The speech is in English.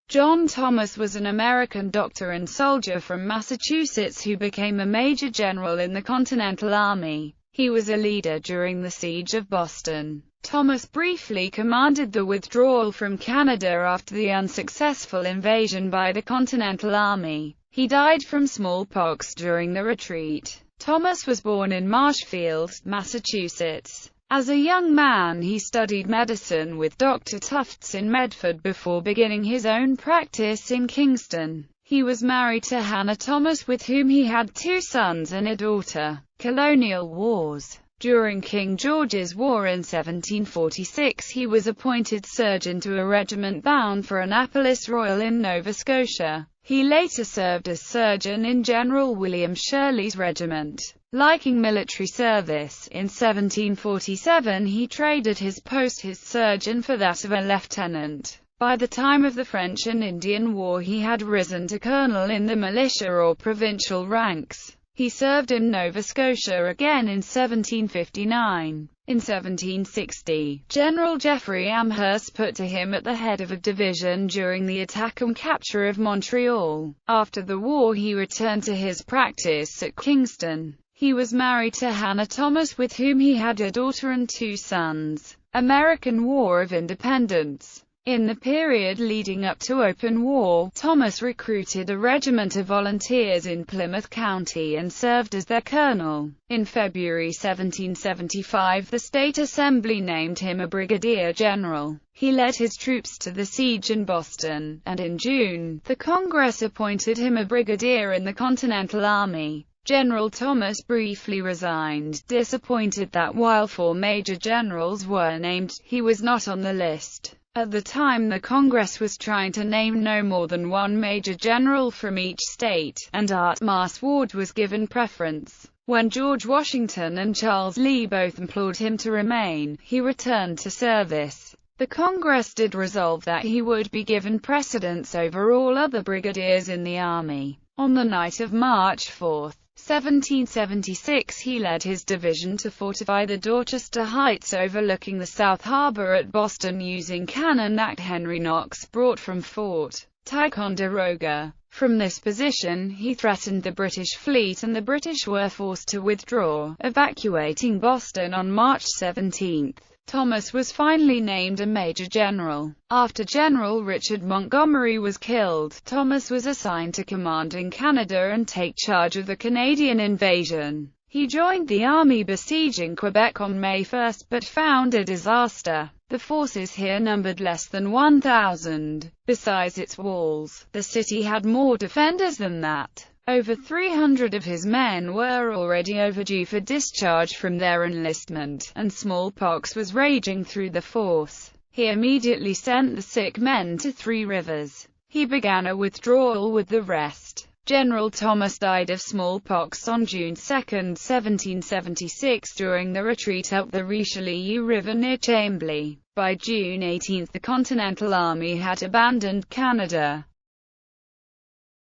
John Thomas was an American doctor and soldier from Massachusetts who became a major general in the Continental Army. He was a leader during the Siege of Boston. Thomas briefly commanded the withdrawal from Canada after the unsuccessful invasion by the Continental Army. He died from smallpox during the retreat. Thomas was born in Marshfield, Massachusetts. As a young man he studied medicine with Dr. Tufts in Medford before beginning his own practice in Kingston. He was married to Hannah Thomas, with whom he had 2 sons and a daughter. Colonial Wars. During King George's War in 1746 he was appointed surgeon to a regiment bound for Annapolis Royal in Nova Scotia. He later served as surgeon in General William Shirley's regiment. Liking military service, in 1747 he traded his post as surgeon for that of a lieutenant. By the time of the French and Indian War he had risen to colonel in the militia or provincial ranks. He served in Nova Scotia again in 1759. In 1760, General Geoffrey Amherst put to him at the head of a division during the attack and capture of Montreal. After the war he returned to his practice at Kingston. He was married to Hannah Thomas, with whom he had a daughter and 2 sons. American War of Independence. In the period leading up to open war, Thomas recruited a regiment of volunteers in Plymouth County and served as their colonel. In February 1775 the State Assembly named him a brigadier general. He led his troops to the siege in Boston, and in June, the Congress appointed him a brigadier in the Continental Army. General Thomas briefly resigned, disappointed that while 4 major generals were named, he was not on the list. At the time the Congress was trying to name no more than 1 major general from each state, and Art Mars Ward was given preference. When George Washington and Charles Lee both implored him to remain, he returned to service. The Congress did resolve that he would be given precedence over all other brigadiers in the Army. On the night of March 4, 1776 he led his division to fortify the Dorchester Heights overlooking the South Harbor at Boston using cannon that Henry Knox brought from Fort Ticonderoga. From this position he threatened the British fleet and the British were forced to withdraw, evacuating Boston on March 17. Thomas was finally named a major general. After General Richard Montgomery was killed, Thomas was assigned to command in Canada and take charge of the Canadian invasion. He joined the army besieging Quebec on May 1 but found a disaster. The forces here numbered less than 1,000. Besides its walls, the city had more defenders than that. Over 300 of his men were already overdue for discharge from their enlistment, and smallpox was raging through the force. He immediately sent the sick men to 3 Rivers. He began a withdrawal with the rest. General Thomas died of smallpox on June 2, 1776 during the retreat up the Richelieu River near Chambly. By June 18 the Continental Army had abandoned Canada.